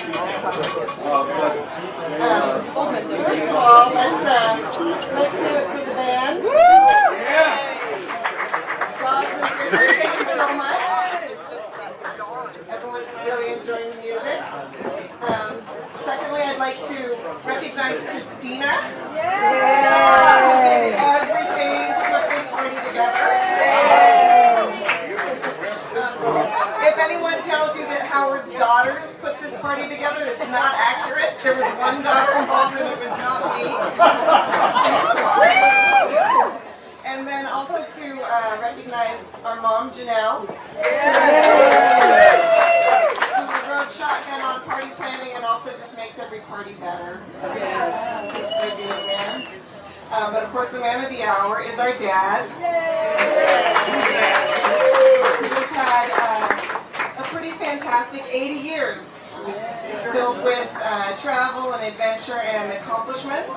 First of all, let's do it for the band. Dogs and Bridget, thank you so much. Everyone's really enjoying the music. Secondly, I'd like to recognize Christina. Who did everything to put this party together. If anyone tells you that Howard's daughters put this party together, it's not accurate. There was one daughter involved and it was not me. And then also to recognize our mom, Janelle, who rode shotgun on party planning and also just makes every party better. Just by being there. But of course, the man of the hour is our dad. He just had a pretty fantastic 80 years filled with travel and adventure and accomplishments.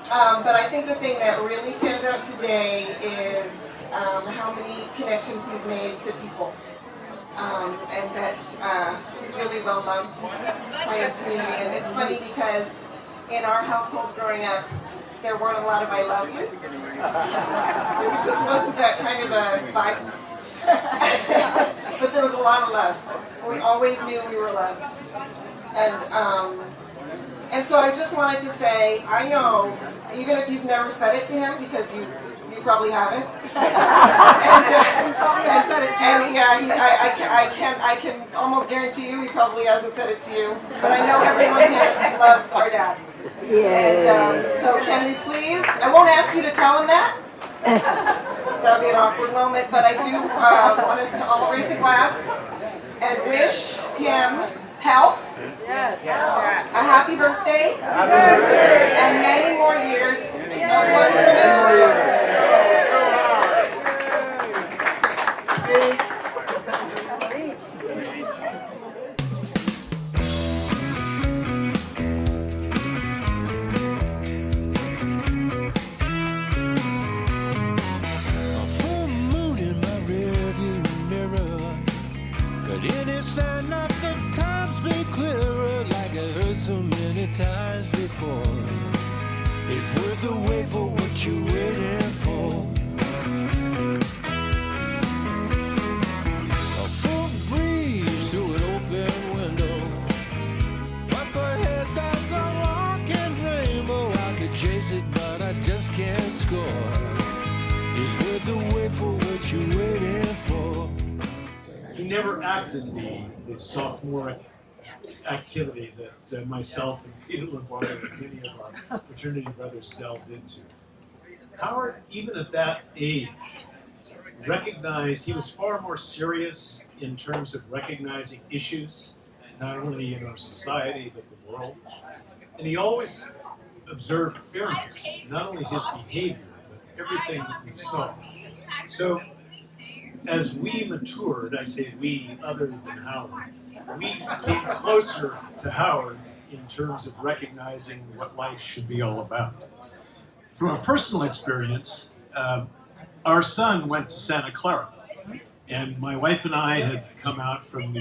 But I think the thing that really stands out today is how many connections he's made to people. And that he's really well loved by his community. And it's funny because in our household growing up, there weren't a lot of I love yous. There just wasn't that kind of a vibe. But there was a lot of love. We always knew we were loved. And so I just wanted to say, I know, even if you've never said it to him, because you probably haven't. I can almost guarantee you he probably hasn't said it to you. But I know everyone here loves our dad. And so can we please, I won't ask you to tell him that. So that'll be an awkward moment, but I do want us to all raise a glass and wish him health, a happy birthday, and many more years of love relationships. Times before, it's worth the wait for what you're waiting for. A full breeze through an open window. Up ahead there's a walking rainbow. I could chase it, but I just can't score. It's worth the wait for what you're waiting for. He never acted the sophomoric activity that myself and Peter Lombardo and many of our fraternity brothers delved into. Howard, even at that age, recognized he was far more serious in terms of recognizing issues, not only in our society but the world. And he always observed fairness, not only his behavior, but everything that we saw. So as we matured, I say we other than Howard, we came closer to Howard in terms of recognizing what life should be all about. From a personal experience, our son went to Santa Clara, and my wife and I had come out from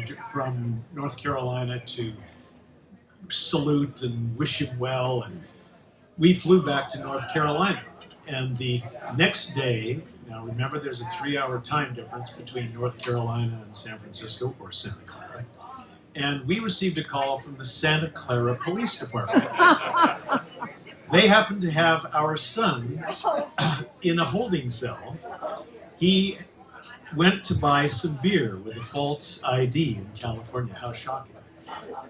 North Carolina to salute and wish him well, and we flew back to North Carolina. And the next day, now remember there's a 3-hour time difference between North Carolina and San Francisco, or Santa Clara, and we received a call from the Santa Clara Police Department. They happened to have our son in a holding cell. He went to buy some beer with a false ID in California. How shocking.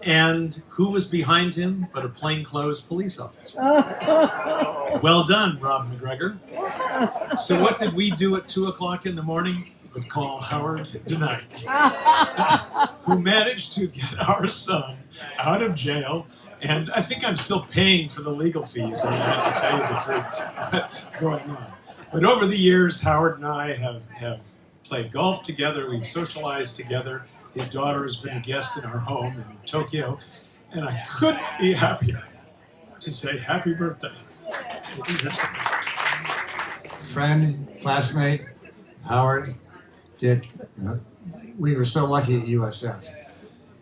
And who was behind him but a plainclothes police officer? Well done, Rob McGregor. So what did we do at 2 o'clock in the morning? Would call Howard tonight, who managed to get our son out of jail. And I think I'm still paying for the legal fees, I have to tell you the truth, going on. But over the years, Howard and I have played golf together, we've socialized together. His daughter has been a guest in our home in Tokyo, and I couldn't be happier to say happy birthday. Friend, classmate, Howard, Dick, we were so lucky at USF.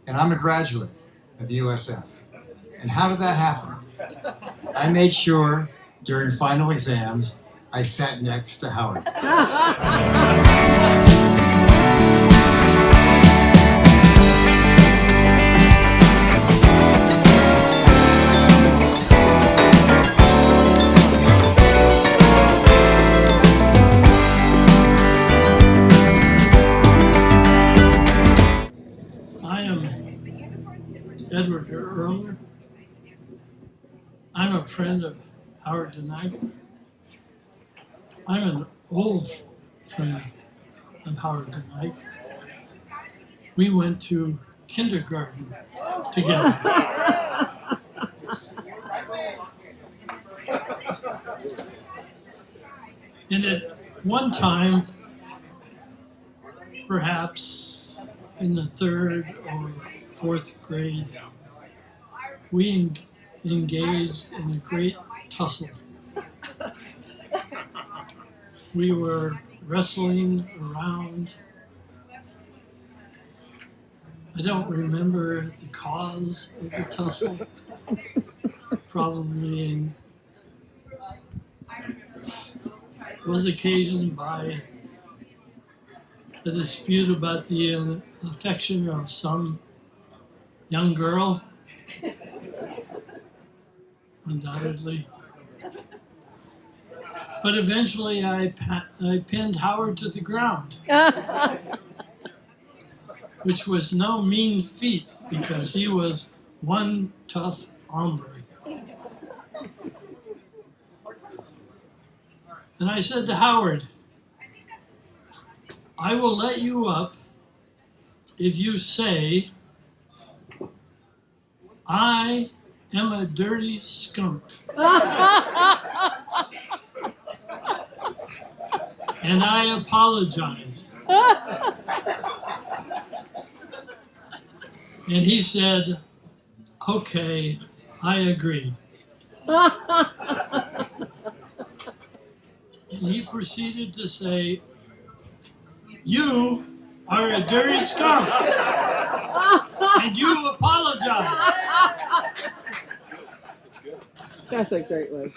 And I'm a graduate. of USF. And how did that happen? I made sure during final exams I sat next to Howard. I am Edward Erler. I'm a friend of Howard DeNiger. I'm an old friend of Howard DeNiger. We went to kindergarten together. And at one time, perhaps in the 3rd or 4th grade, we engaged in a great tussle. We were wrestling around. I don't remember the cause of the tussle. Probably was occasioned by a dispute about the affection of some young girl, undoubtedly. But eventually I pinned Howard to the ground, which was no mean feat because he was one tough hombre. And I said to Howard, I will let you up if you say, I am a dirty skunk. And I apologize. And he said, okay, I agree. And he proceeded to say, you are a dirty skunk. And you apologize. That's a great one.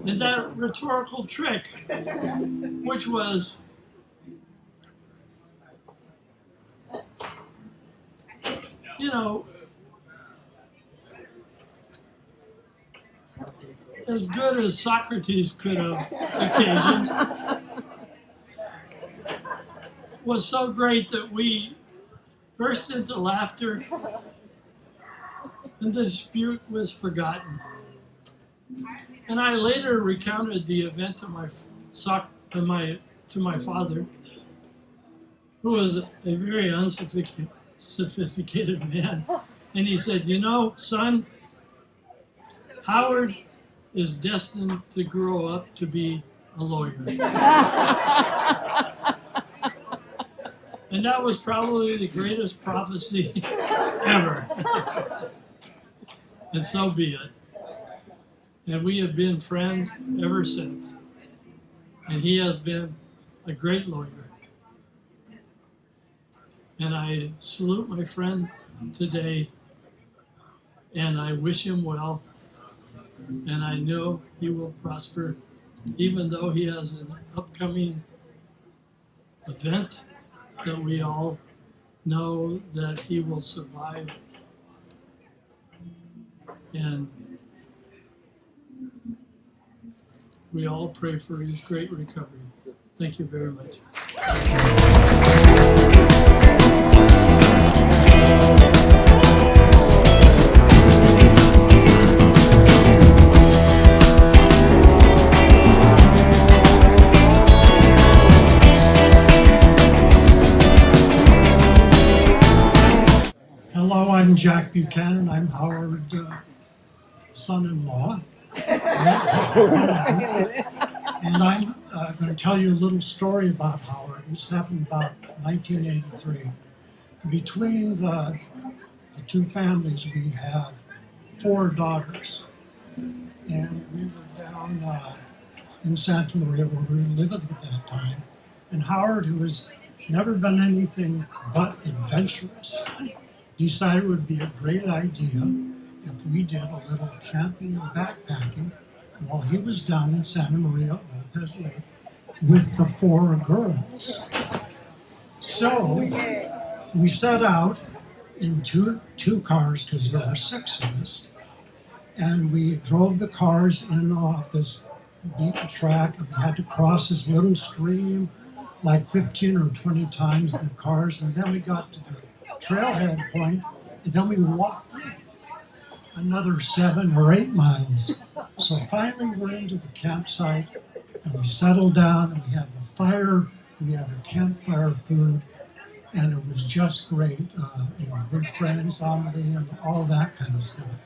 And that rhetorical trick, which was, you know, as good as Socrates could have occasioned, was so great that we burst into laughter and the dispute was forgotten. And I later recounted the event to my father, who was a very unsophisticated man. And he said, you know, son, Howard is destined to grow up to be a lawyer. And that was probably the greatest prophecy ever. And so be it. And we have been friends ever since. And he has been a great lawyer. And I salute my friend today, and I wish him well. And I know he will prosper, even though he has an upcoming event that we all know that he will survive. And we all pray for his great recovery. Thank you very much. Hello, I'm Jack Buchanan. I'm Howard's son-in-law. And I'm going to tell you a little story about Howard. This happened about 1983. Between the two families, we had 4 daughters. And we were down in Santa Maria, where we were living at that time. And Howard, who was never been anything but adventurous. Decided it would be a great idea if we did a little camping and backpacking while he was down in Santa Maria Lopez Lake with the 4 girls. So we set out in two cars because there were 6 of us, and we drove the cars in off this beaten track, and we had to cross this little stream like 15 or 20 times in the cars, and then we got to the trailhead point, and then we walked another 7 or 8 miles. So finally we're into the campsite, and we settle down, and we have the fire, we have the campfire food, and it was just great. Good friends, Amelie, and all that kind of stuff.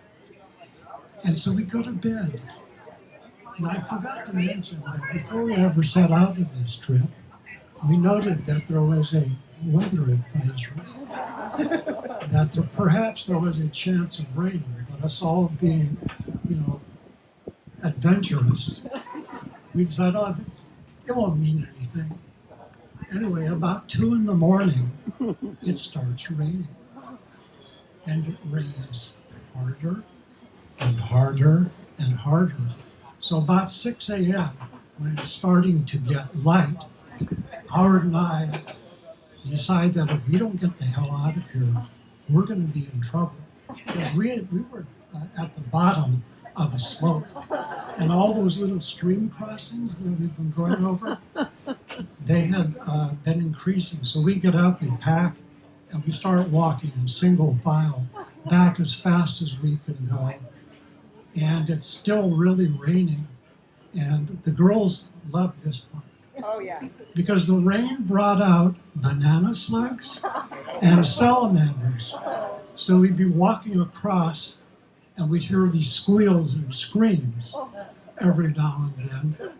And so we go to bed. And I forgot to mention that before we ever set out on this trip, we noted that there was a weather advisory, that perhaps there was a chance of rain, but us all being, adventurous, we decided, it won't mean anything. Anyway, about 2 in the morning, it starts raining. And it rains harder and harder and harder. So about 6 a.m., when it's starting to get light, Howard and I decide that if we don't get the hell out of here, we're going to be in trouble. Because we were at the bottom of a slope. And all those little stream crossings that we've been going over, they had been increasing. So we get up, we pack, and we start walking in single file back as fast as we can go. And it's still really raining. And the girls love this part. Oh, yeah. Because the rain brought out banana slugs and salamanders. So we'd be walking across and we'd hear these squeals and screams every now and then.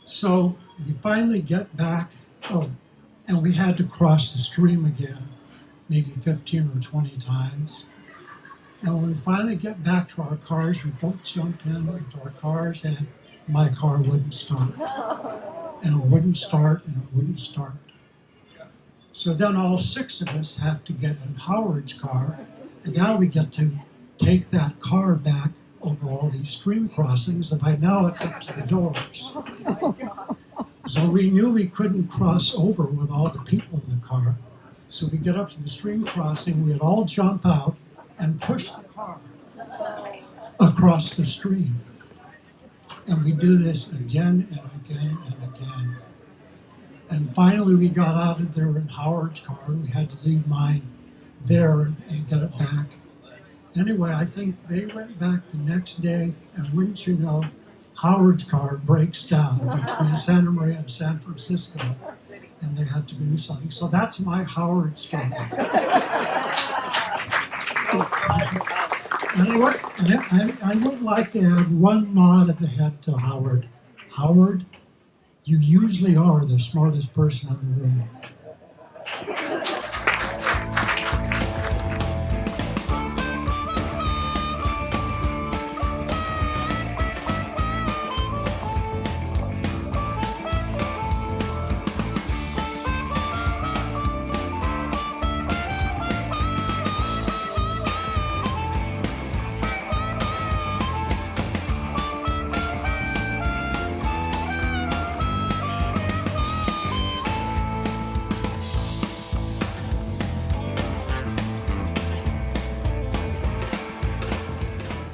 So we finally get back, and we had to cross the stream again, maybe 15 or 20 times. And when we finally get back to our cars, we both jump into our cars, and my car wouldn't start. And it wouldn't start, and it wouldn't start. So then all 6 of us have to get in Howard's car, and now we get to take that car back over all these stream crossings, and by now it's up to the doors. So we knew we couldn't cross over with all the people in the car. So we get up to the stream crossing, we'd all jump out and push the car across the stream. And we do this again and again and again. And finally we got out of there in Howard's car. We had to leave mine there and get it back. Anyway, I think they went back the next day, and wouldn't you know, Howard's car breaks down between Santa Maria and San Francisco, and they had to do something. So that's my Howard story. And I would like to add one nod of the head to Howard. Howard, you usually are the smartest person in the room.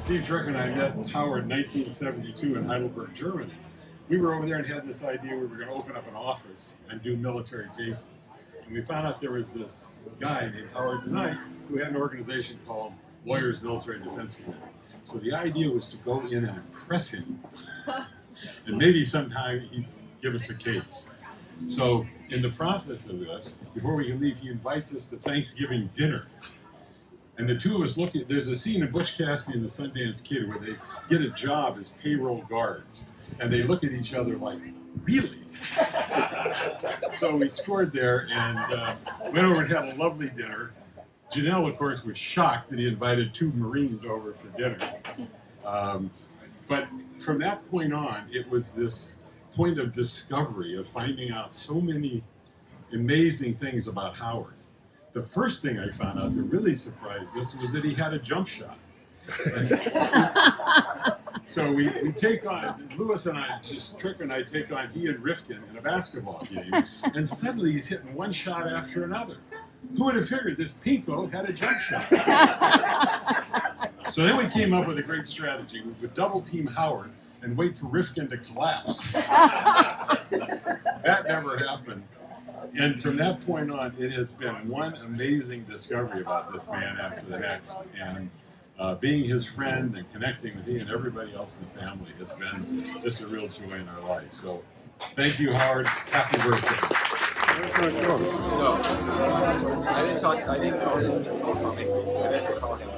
Steve Drucker and I met Howard in 1972 in Heidelberg, Germany. We were over there and had this idea we were going to open up an office and do military cases. And we found out there was this guy named Howard Knight who had an organization called Lawyers Military Defense Committee. So the idea was to go in and impress him. And maybe sometime he'd give us a case. So in the process of this, before we can leave, he invites us to Thanksgiving dinner. And the two of us look at, there's a scene in Butch Cassidy and the Sundance Kid where they get a job as payroll guards. And they look at each other like, really? So we scored there and went over and had a lovely dinner. Janelle, of course, was shocked that he invited 2 Marines over for dinner. But from that point on, it was this point of discovery, of finding out so many amazing things about Howard. The first thing I found out that really surprised us was that he had a jump shot. So we take on, Lewis and I, Trick and I take on he and Rifkin in a basketball game, and suddenly he's hitting one shot after another. Who would have figured this Pinko had a jump shot? So then we came up with a great strategy. We would double team Howard and wait for Rifkin to collapse. That never happened. And from that point on, it has been one amazing discovery about this man after the next. And being his friend and connecting with he and everybody else in the family has been just a real joy in our life. So thank you, Howard. Happy birthday. No, I didn't call him. I meant to call him.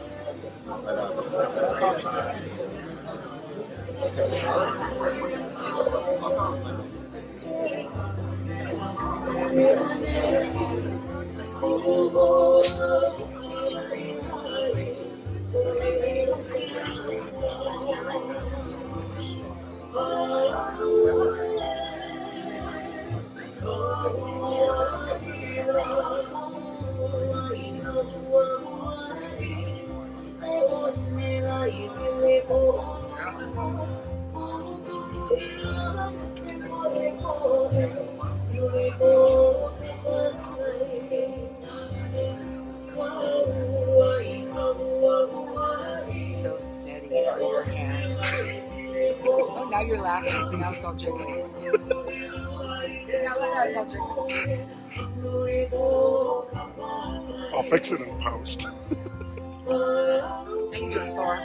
So steady on your hand. Oh, now you're laughing, so now it's all jiggly. Now it's all jiggly. I'll fix it in post. How you doing, Thor?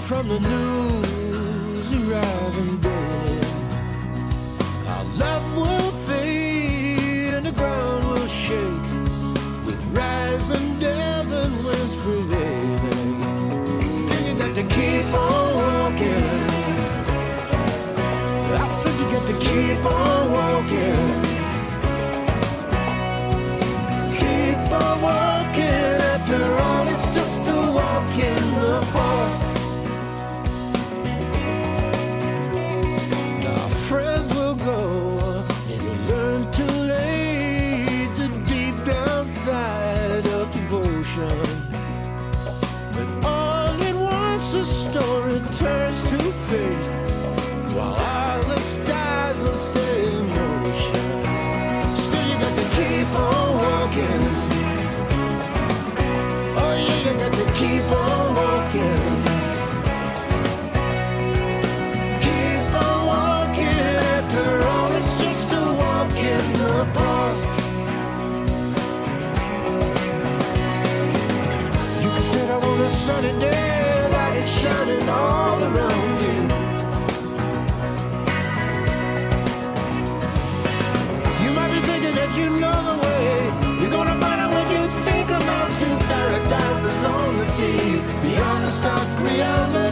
From the news arriving daily, our love will fade and the ground will shake with rising days and winds prevailing. Still you got to keep on walking. I said you got to keep on walking. Keep on walking. After all, it's just a walk in the park. sunny day, light is shining all around you. You might be thinking that you know the way. You're gonna find out when you think amounts to paradise is on the tees, beyond the stock reality.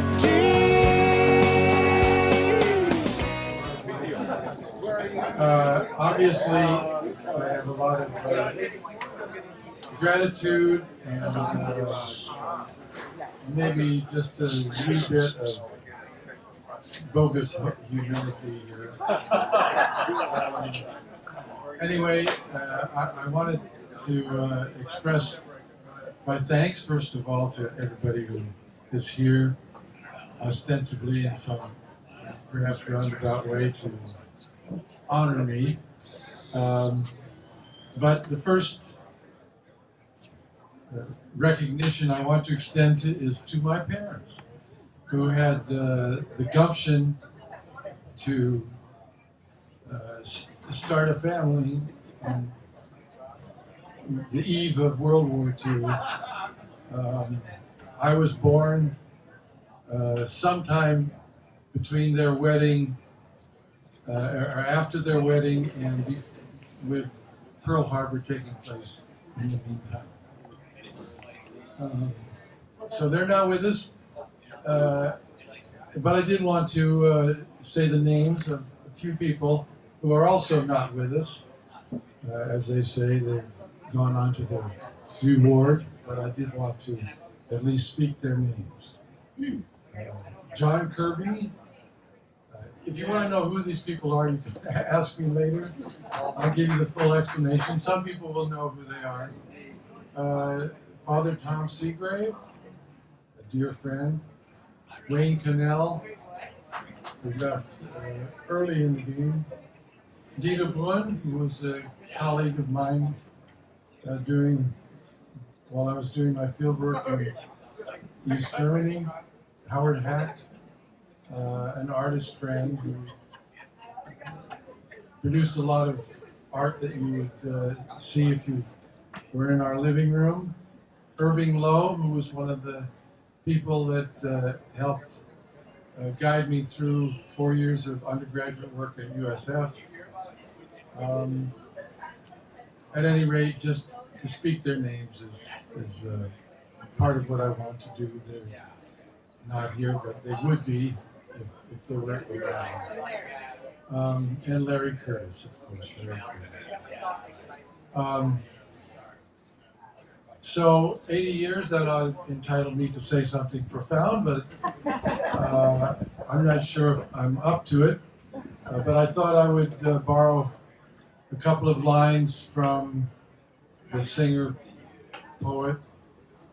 Obviously, I have a lot of gratitude and maybe just a wee bit of bogus humility here. Anyway, I wanted to express my thanks, first of all, to everybody who is here, ostensibly in some perhaps roundabout way to honor me. But the first recognition I want to extend is to my parents, who had the gumption to start a family on the eve of World War II. I was born sometime between their wedding, or after their wedding, and with Pearl Harbor taking place in the meantime. So they're not with us, but I did want to say the names of a few people who are also not with us. As they say, they've gone on to their reward, but I did want to at least speak their names. John Kirby. If you want to know who these people are, you can ask me later. I'll give you the full explanation. Some people will know who they are. Father Tom Seagrave, a dear friend. Wayne Cannell, who left early in the game. Dieter Brunn, who was a colleague of mine while I was doing my fieldwork in East Germany. Howard Hack, an artist friend who produced a lot of art that you would see if you were in our living room. Irving Lowe, who was one of the people that helped guide me through 4 years of undergraduate work at USF. At any rate, just to speak their names is part of what I want to do. They're not here, but they would be if they were around. And Larry Curtis, of course, Larry Curtis. So 80 years, that ought to entitle me to say something profound, but I'm not sure if I'm up to it. But I thought I would borrow a couple of lines from the singer, poet,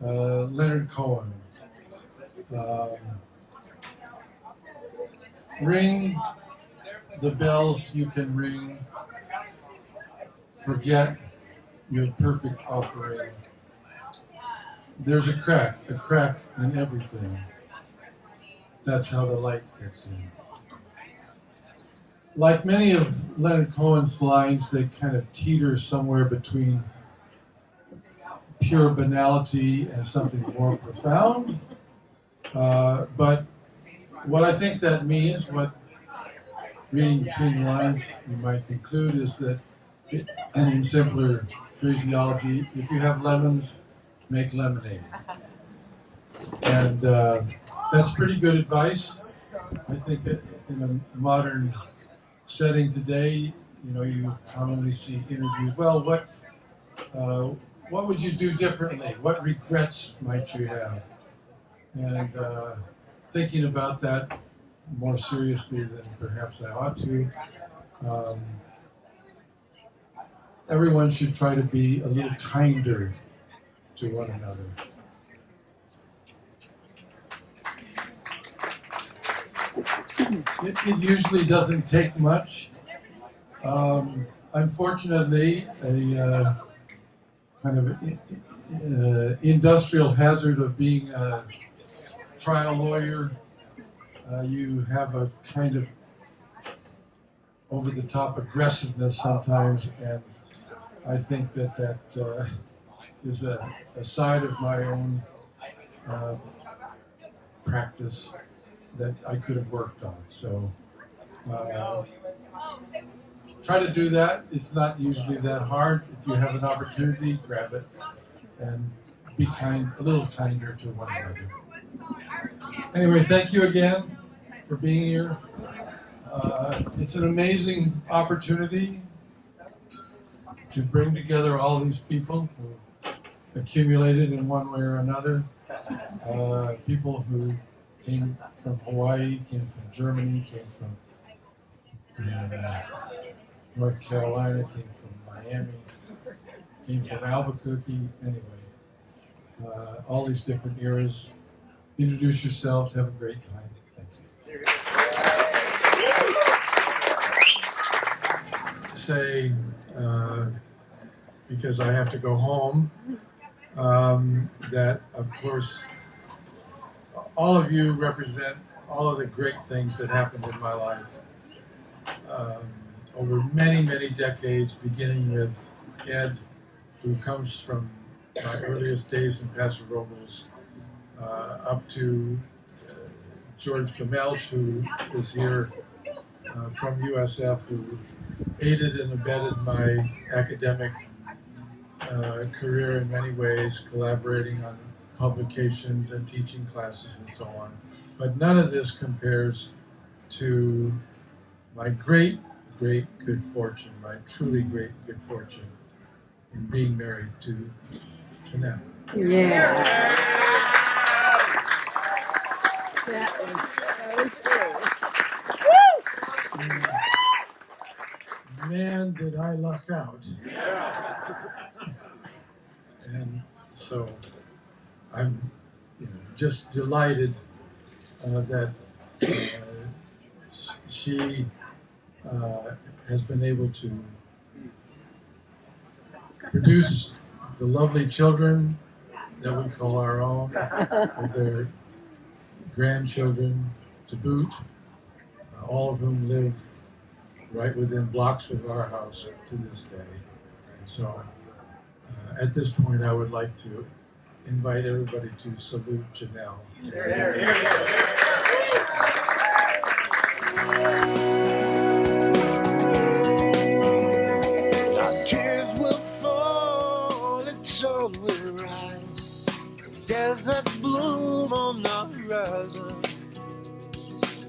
Leonard Cohen. Ring the bells you can ring, forget your perfect offering. There's a crack in everything. That's how the light gets in. Like many of Leonard Cohen's lines, they kind of teeter somewhere between pure banality and something more profound. But what I think that means, what reading between the lines you might conclude, is that in simpler phraseology, if you have lemons, make lemonade. And that's pretty good advice. I think that in a modern setting today, you commonly see interviews. Well, what would you do differently? What regrets might you have? And thinking about that more seriously than perhaps I ought to, everyone should try to be a little kinder to one another. It usually doesn't take much. Unfortunately, a kind of industrial hazard of being a trial lawyer, you have a kind of over-the-top aggressiveness sometimes, and I think that is a side of my own practice that I could have worked on. So try to do that. It's not usually that hard. If you have an opportunity, grab it and be kind, a little kinder to one another. Anyway, thank you again for being here. It's an amazing opportunity to bring together all these people who accumulated in one way or another. People who came from Hawaii, came from Germany, came from North Carolina, came from Miami, came from Albuquerque. Anyway, all these different eras. Introduce yourselves. Have a great time. Thank you. Say, because I have to go home, that of course all of you represent all of the great things that happened in my life over many, many decades, beginning with Ed, who comes from my earliest days in Paso Robles, up to George Gamelch, who is here from USF, who aided and abetted my academic career in many ways, collaborating on publications and teaching classes and so on. But none of this compares to my great, great good fortune, my truly great good fortune in being married to Janelle. Yeah. That was good. Man, did I luck out. And so I'm just delighted that she has been able to produce the lovely children that we call our own, with their grandchildren to boot, all of whom live right within blocks of our house to this day. And so at this point, I would like to invite everybody to salute Janelle. Our tears will fall, the sun will rise, deserts bloom on the horizon,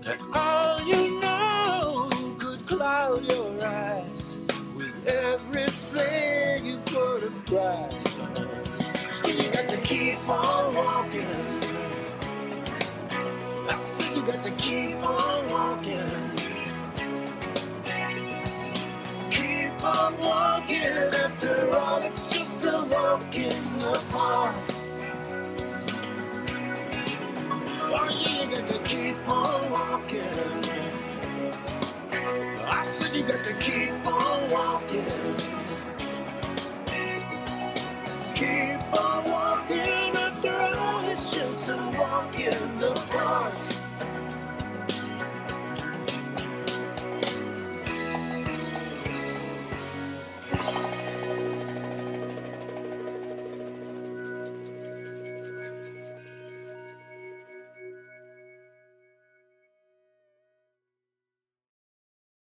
and all you know could cloud your eyes with everything you put a price on. Still you got to keep on walking. I said you got to keep on walking. Keep on walking, after all it's just a walk in the park. Oh yeah, you got to keep on walking. I said you got to keep